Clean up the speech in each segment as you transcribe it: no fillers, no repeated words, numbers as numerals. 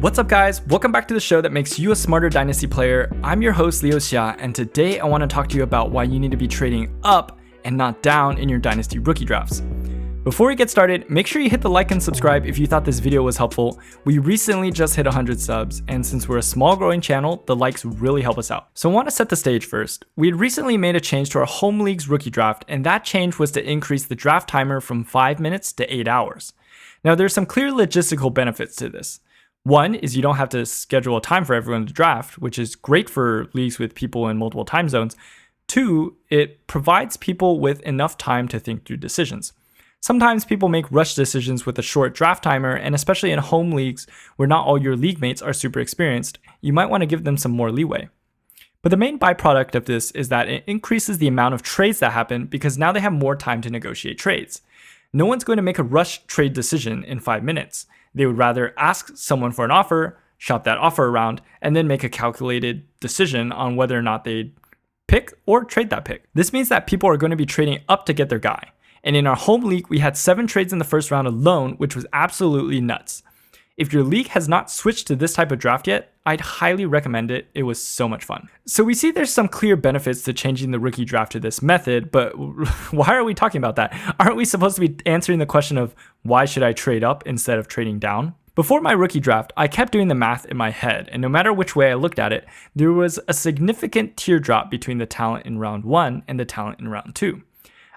What's up, guys? Welcome back to the show that makes you a smarter Dynasty player. I'm your host, Leo Xia, and today I want to talk to you about why you need to be trading up and not down in your Dynasty rookie drafts. Before we get started, make sure you hit the like and subscribe if you thought this video was helpful. We recently just hit 100 subs, and since we're a small growing channel, the likes really help us out. So I want to set the stage first. We had recently made a change to our home league's rookie draft, and that change was to increase the draft timer from 5 minutes to 8 hours. Now, there's some clear logistical benefits to this. One is you don't have to schedule a time for everyone to draft, which is great for leagues with people in multiple time zones. Two, it provides people with enough time to think through decisions. Sometimes people make rush decisions with a short draft timer, and especially in home leagues where not all your league mates are super experienced, you might want to give them some more leeway. But the main byproduct of this is that it increases the amount of trades that happen because now they have more time to negotiate trades. No one's going to make a rush trade decision in 5 minutes. They would rather ask someone for an offer, shop that offer around, and then make a calculated decision on whether or not they'd pick or trade that pick. This means that people are going to be trading up to get their guy. And in our home league, we had 7 trades in the first round alone, which was absolutely nuts. If your league has not switched to this type of draft yet, I'd highly recommend it. It was so much fun. So we see there's some clear benefits to changing the rookie draft to this method, but why are we talking about that? Aren't we supposed to be answering the question of why should I trade up instead of trading down? Before my rookie draft, I kept doing the math in my head, and no matter which way I looked at it, there was a significant teardrop between the talent in round 1 and the talent in round 2.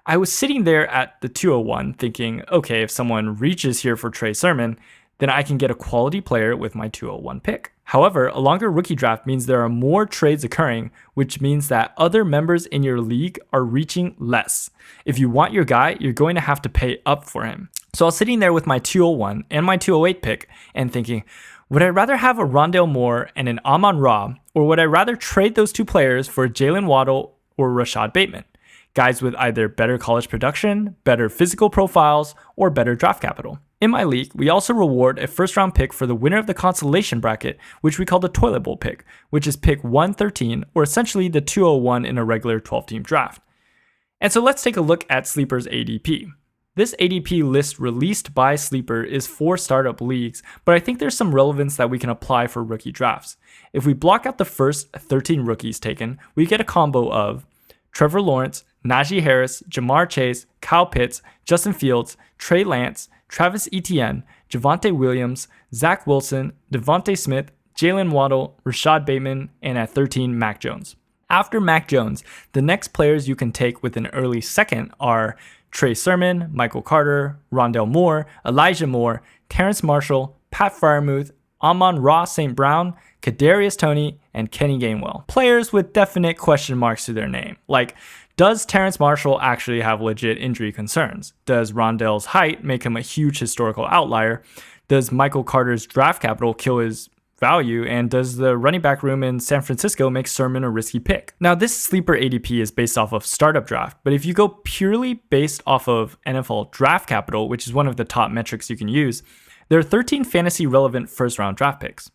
I was sitting there at the 201 thinking, okay, if someone reaches here for Trey Sermon, then I can get a quality player with my 201 pick. However, a longer rookie draft means there are more trades occurring, which means that other members in your league are reaching less. If you want your guy, you're going to have to pay up for him. So I was sitting there with my 201 and my 208 pick and thinking, would I rather have a Rondale Moore and an Amon-Ra, or would I rather trade those two players for Jalen Waddle or Rashad Bateman? Guys with either better college production, better physical profiles, or better draft capital. In my league, we also reward a first round pick for the winner of the consolation bracket, which we call the toilet bowl pick, which is pick 113, or essentially the 201 in a regular 12-team draft. And so let's take a look at Sleeper's ADP. This ADP list released by Sleeper is for startup leagues, but I think there's some relevance that we can apply for rookie drafts. If we block out the first 13 rookies taken, we get a combo of Trevor Lawrence, Najee Harris, Jamar Chase, Kyle Pitts, Justin Fields, Trey Lance, Travis Etienne, Javonte Williams, Zach Wilson, Devontae Smith, Jalen Waddle, Rashad Bateman, and at 13, Mac Jones. After Mac Jones, the next players you can take with an early second are Trey Sermon, Michael Carter, Rondale Moore, Elijah Moore, Terrace Marshall, Pat Freiermuth, Amon-Ra St. Brown, Kadarius Toney, and Kenny Gainwell. Players with definite question marks to their name, like, does Terrace Marshall actually have legit injury concerns? Does Rondale's height make him a huge historical outlier? Does Michael Carter's draft capital kill his value? And does the running back room in San Francisco make Sermon a risky pick? Now, this Sleeper ADP is based off of startup draft, but if you go purely based off of NFL draft capital, which is one of the top metrics you can use, there are 13 fantasy relevant first round draft picks.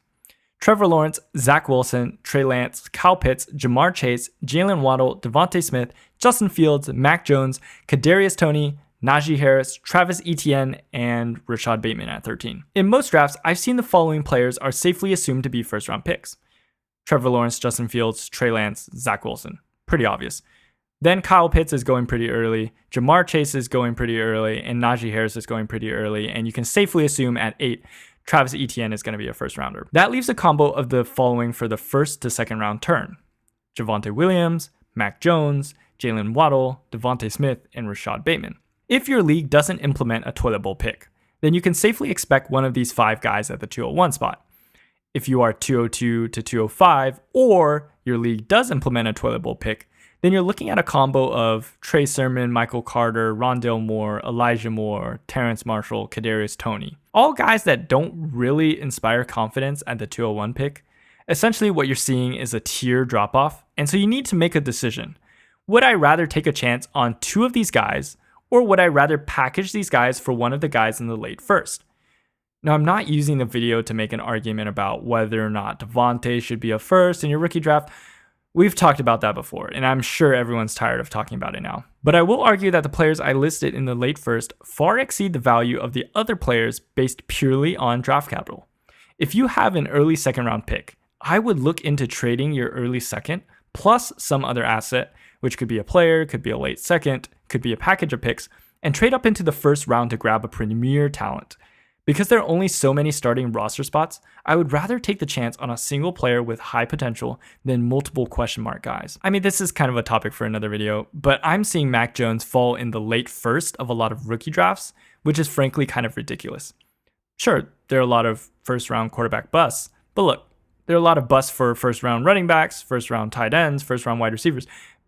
Trevor Lawrence, Zach Wilson, Trey Lance, Kyle Pitts, Jamar Chase, Jalen Waddle, Devontae Smith, Justin Fields, Mac Jones, Kadarius Toney, Najee Harris, Travis Etienne, and Rashad Bateman at 13. In most drafts, I've seen the following players are safely assumed to be first-round picks. Trevor Lawrence, Justin Fields, Trey Lance, Zach Wilson. Pretty obvious. Then Kyle Pitts is going pretty early, Jamar Chase is going pretty early, and Najee Harris is going pretty early, and you can safely assume at 8, Travis Etienne is going to be a first rounder. That leaves a combo of the following for the first to second round turn: Javonte Williams, Mac Jones, Jalen Waddle, Devontae Smith, and Rashad Bateman. If your league doesn't implement a toilet bowl pick, then you can safely expect one of these 5 guys at the 201 spot. If you are 202 to 205, or your league does implement a toilet bowl pick, then you're looking at a combo of Trey Sermon, Michael Carter, Rondale Moore, Elijah Moore, Terrace Marshall, Kadarius Toney. All guys that don't really inspire confidence at the 201 pick. Essentially what you're seeing is a tier drop off, and so you need to make a decision. Would I rather take a chance on 2 of these guys, or would I rather package these guys for one of the guys in the late first? Now, I'm not using the video to make an argument about whether or not Devontae should be a first in your rookie draft. We've talked about that before, and I'm sure everyone's tired of talking about it now. But I will argue that the players I listed in the late first far exceed the value of the other players based purely on draft capital. If you have an early second round pick, I would look into trading your early second plus some other asset, which could be a player, could be a late second, could be a package of picks, and trade up into the first round to grab a premier talent. Because there are only so many starting roster spots, I would rather take the chance on a single player with high potential than multiple question mark guys. I mean, this is kind of a topic for another video, but I'm seeing Mac Jones fall in the late first of a lot of rookie drafts, which is frankly kind of ridiculous. Sure, there are a lot of first round quarterback busts, but look, there are a lot of busts for first round running backs, first round tight ends, first round wide receivers.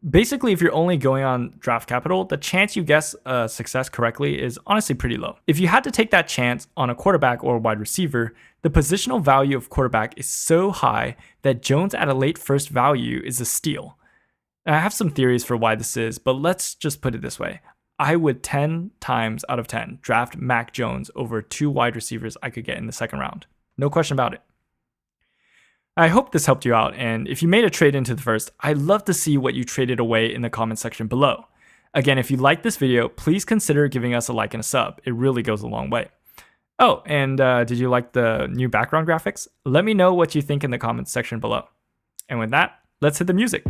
Basically, if you're only going on draft capital, the chance you guess success correctly is honestly pretty low. If you had to take that chance on a quarterback or a wide receiver, the positional value of quarterback is so high that Jones at a late first value is a steal. Now, I have some theories for why this is, but let's just put it this way. I would 10 times out of 10 draft Mac Jones over 2 wide receivers I could get in the second round. No question about it. I hope this helped you out, and if you made a trade into the first, I'd love to see what you traded away in the comment section below. Again, if you liked this video, please consider giving us a like and a sub. It really goes a long way. Oh, and did you like the new background graphics? Let me know what you think in the comments section below. And with that, let's hit the music.